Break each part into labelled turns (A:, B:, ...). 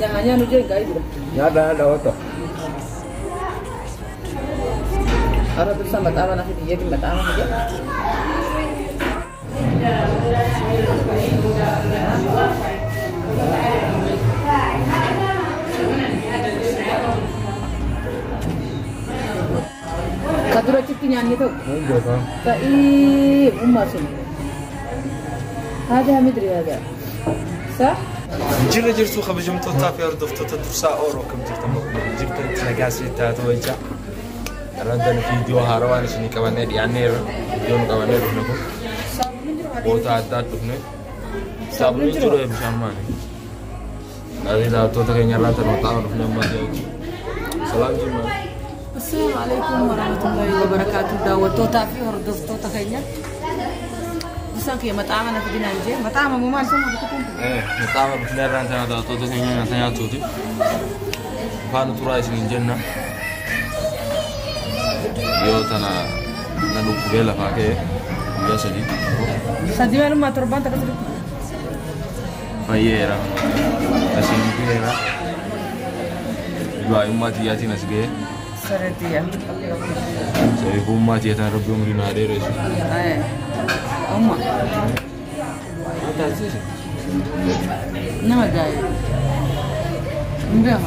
A: Hanya nuju enggak itu.
B: Ya ada auto.
A: Harus terus sama tawa nasi dia di mata aja. Kadura cipti nyanyi tuh.
B: Enggak kan.
A: Kai umar sini. Ada Hamid Riyada. Sah?
C: جرى جرتو خبجم توتا في أرض فتوتا ترسا أورو كم جرت جبت تلاقاسي تاتو إيجا رندن فيديو هاروان شني كمان يعني فيديو كمان نروح بوتا عدات بكنه سابني جرى بشان ماني هذه لا توتا كينيا لا تنوتا نروح ما سلام جمال
A: السلام عليكم ورحمة الله وبركاته. دعوة توتا في أرض توتا كينيا. Bisa kayak mataman aku di Nigeria, mataman mau masuk mau ketemu.
C: mataman beneran sana توتا كينيا نتanya tuti فانو تراي سين جنة yo tana nadu kubela pake biasa di
A: Sadi malu motor banta kasih.
C: Fayera asin kubela dua umat ya tina sige
A: Sereti ya.
C: saya umat ya tan rabbi umri na dere su
A: Oma.
C: ata sih
A: Nama gaya. Enggak.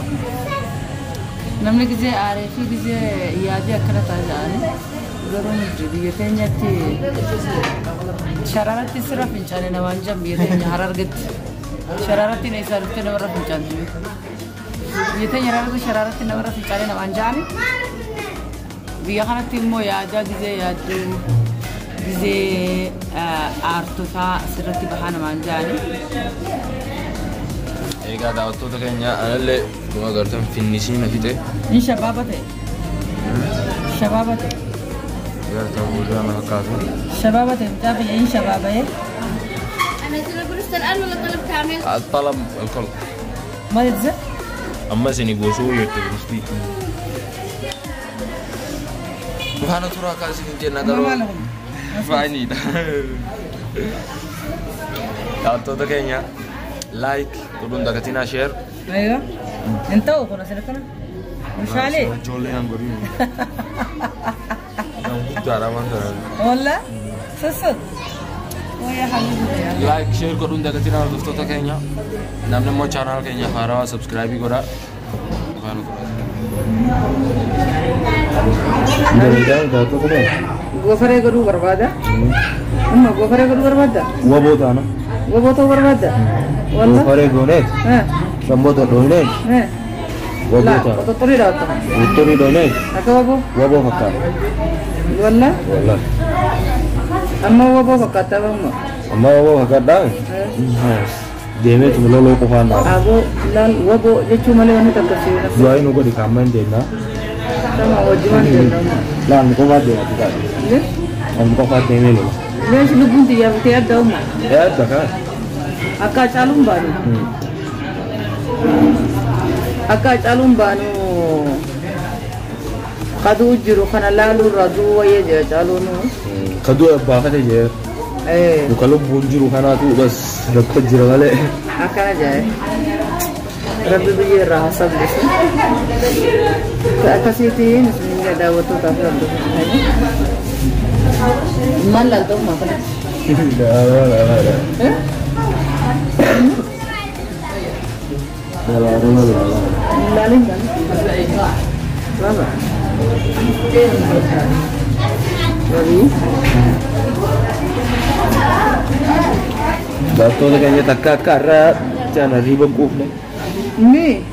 A: Namanya kerja Arif, kerja iya dia kena tanya ni. Garun jadi biasanya ti. Syararat ti serap pencari nama jam biasanya harar get. Syararat ti naik sarut ti nama pencari. Biasanya harar tu syararat ti nama pencari nama jam. Biarkan ti mo ya ada kerja tu. Kerja artufa serap ti bahan nama jam.
C: Ega da توتا كينيا أنا اللي ما قدرت فينيشين فيته
A: إن شبابته شبابته
C: قدرت أقول أنا كاتو
A: شبابته تابع إن شبابه
D: أنا تلبس الآن ولا طلب كامل؟
C: الطلب الكل
A: ما يتزق
C: أما سني بوسو يتبرس بي وأنا ترى كاسين جنة
A: ما
C: دارو
A: لهم
C: فاني دا توتا كينيا لايك تقولون دكتينا شير
A: أيوة أنت وكنا سنكنا مش عليه
C: جولي هنقولي يوم بتجارة ما ترى
A: والله صدق ويا حبيبي
C: لايك شير تقولون دكتينا دوستو كينيا نامنا مو channel كينيا فارا سبسكرايب كورا فانو
B: Dari dah auto tu kan.
A: गोफरे करूँ बर्बादा अम्मा गोफरे करूँ बर्बादा
B: Gua bota na.
A: वो बहुत बर्बादा والله
B: Gua donet.
A: हाँ
B: Sambo tu donet.
A: हाँ
B: Gua
A: لا
B: bota.
A: तो तोरी डालता है
B: Uttori donet.
A: أكو वो
B: Gua bawa fakar.
A: والله
B: Wallah.
A: أما वो बहुत كاتب أمه
B: Amma bawa fakar dah. Deme tu melo loko fanda.
A: أبو لا वो بو جتشو ماله ونه تكسير
B: Dua ini gua di kamen deh na.
A: sama wajiban dia
B: Lan kau fad deh kita.
A: ne
B: Lan kau fad deme lo.
A: ne shi lubun dia betul ada umma
B: Ya dah kan.
A: aka calum banu kadu jiru kana lalu radu waye je calunu
B: Kedua apa kata je. Kalau bunjuru kana tu bas dapat jira kali.
A: akana jaye rabbi bi rahasab desu ka akasiti nisminga dawatu ka rabbi man lal to ma kana lalin kan lama Rabi
B: Dato na kanya takakarat Diyan ribang kufle
A: ni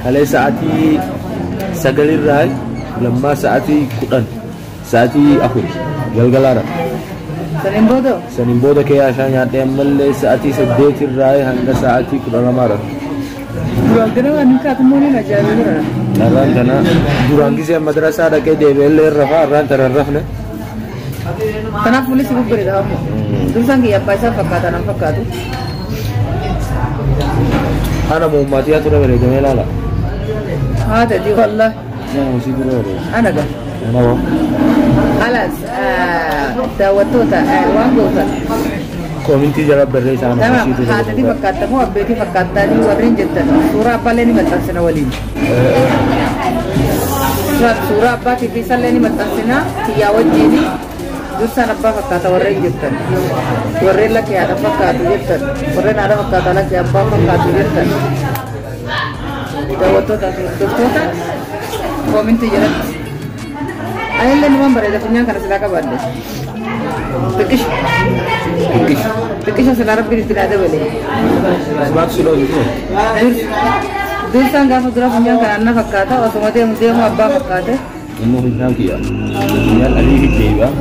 B: Halay saati Sagalir ray Lamma saati kudan Saati akul Galgalara
A: Sanimbodo
B: Sanimboda kaya siya nyate malle saati saddeetir ray Hanga saati kudan amara
A: Durang kena nikah tumuni na jalu na
B: Aran kana Durang gisya madrasa da kay debele rafa Aran tararraf na
A: Tanah pulis ibu beri dah mo. Dursang kia paisa fakata nam fakatu.
B: Ana mo matiya tu na mere jamela la
A: Ada di wallah.
B: Na mo siguro ro
A: Ana ga.
B: Ana wo
A: Alas dawatu ta wango ta.
B: kominti jala berre sana
A: Tamam,
B: masih itu.
A: haati fakkaata moo abbeetii fakkaatanii warreen jettan suuraa abbaallee ni maxxansina waliin. Suuraa abbaa kiffiisallee ni maxxansina kiyyaa wajjiini dursaan abbaa fakkaata warreen jettan. Warreen lakkee haadha fakkaatu jettan. Warreen haadha fakkaata lakkee abbaa fakkaatu jettan. Daawwattootaa fi hordoftoota komintii jalatti. Anillee niman bareeda funyaan kana silaa qabaadde. Xiqqisha silaa rabbiin itti dhaada balee.
B: Sebab sudah gitu.
A: Dursaan gaafa dura funyaan kana anna fakkaata osuma deemu abbaa fakkaate.
B: Ini funyaan kia. Funyaan ali hijau.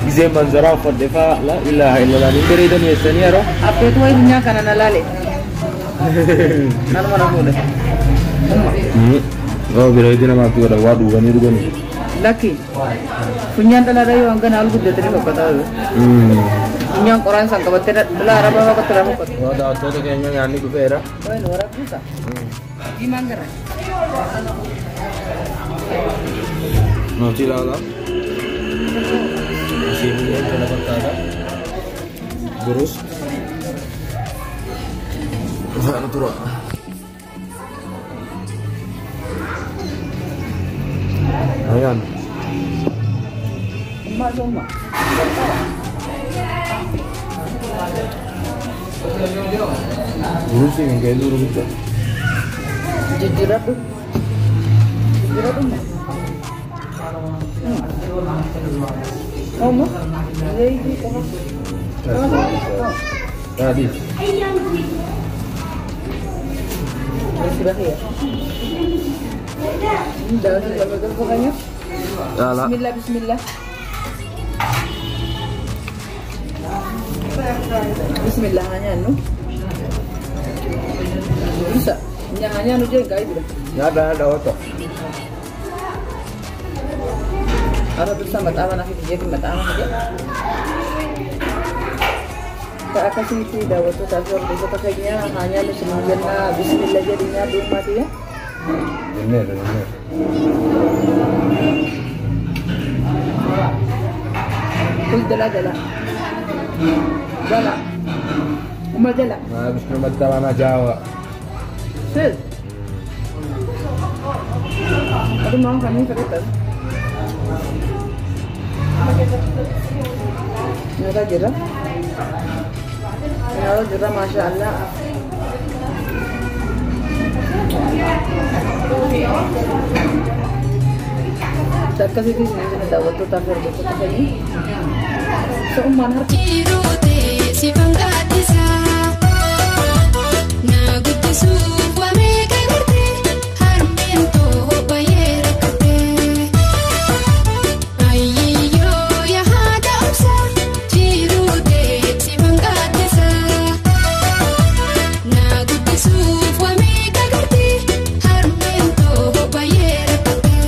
B: Gisee manzara faddefa la ilaha illallah ni bareedan yeessanii yeroo.
A: Abbeetu wayi funyaan kana na laale. Kanuma na fuudhe.
B: Oh bareedina maatu godha waa dhuganii dhuganii.
A: Lakki funyaan dhalaa yoo hangana ol guddatanii fakkataa jiru. Funyaan qoraan san qabattee dhalaa arabaa fakkattee lafa fakkaatu.
B: Waa daawwattoota keenya nyaanni dhufeera.
A: Wayi nu waraabbiisa. Diimaan gara.
B: Nuti ilaala. Isheen illee kana fakkaata. Burus. Faana tura. Ayan.
A: Masuma.
B: Burus yang kayak dulu gitu.
A: Jujur tuh. Oh, mau?
B: Tadi.
A: Sudah ya. Dah sudah pokoknya. Bismillah, bismillah. Bismillah hanya nu. Bisa. Hanya nu je enggak itu.
B: Ada otot.
A: Ada bersama taman aku jadi taman aja. Tak kasih itu dah waktu tasawuf itu pakainya hanya lu semuanya bismillah jadinya di mati ya.
B: Benar.
A: Kul dala. Umar dala.
B: Nah, habis mata mana Jawa.
A: Sel. Aduh mau kami terus. Nada jerah. Nada jerah, masya Allah. Tak kasih di sini sudah dapat tuh tak berbuat apa ini. Seuman harus. Si pangkatisa, nagu tisu, wame kagurte, harmento bayera kate. Ayyo ya hada umsa, jirute si pangkatisa, nagu tisu, wame kagurte, harmento bayera kate.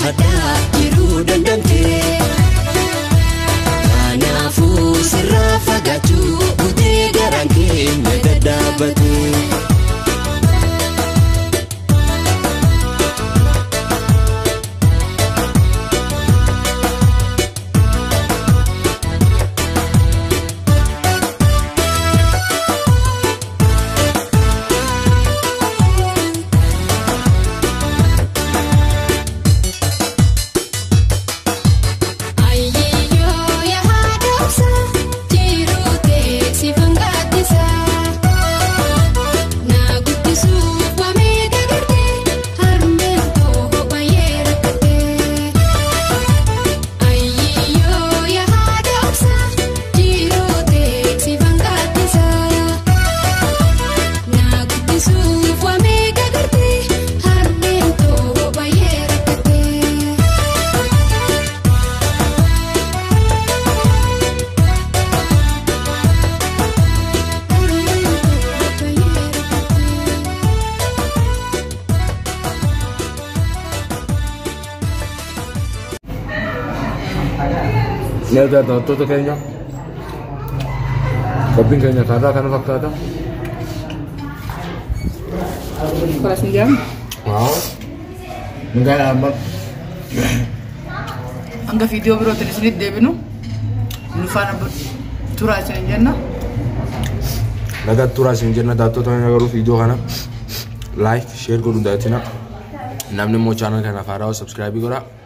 E: hadaa jiruu dandamtee kanaafuu sirraa fagaachuu butee garaan kee naga dhaabbatee.
B: Ya udah tutup kayaknya. Kopi kayaknya kada kan fakta ada.
A: Kelas jam.
B: Wow. Enggak amat.
A: Angga video bro terus debinu. Nufana turah jenna.
C: Laga turah jenna dato tanya garu video kana. Like, share godun datina. Namni mo channel kana fara subscribe gora.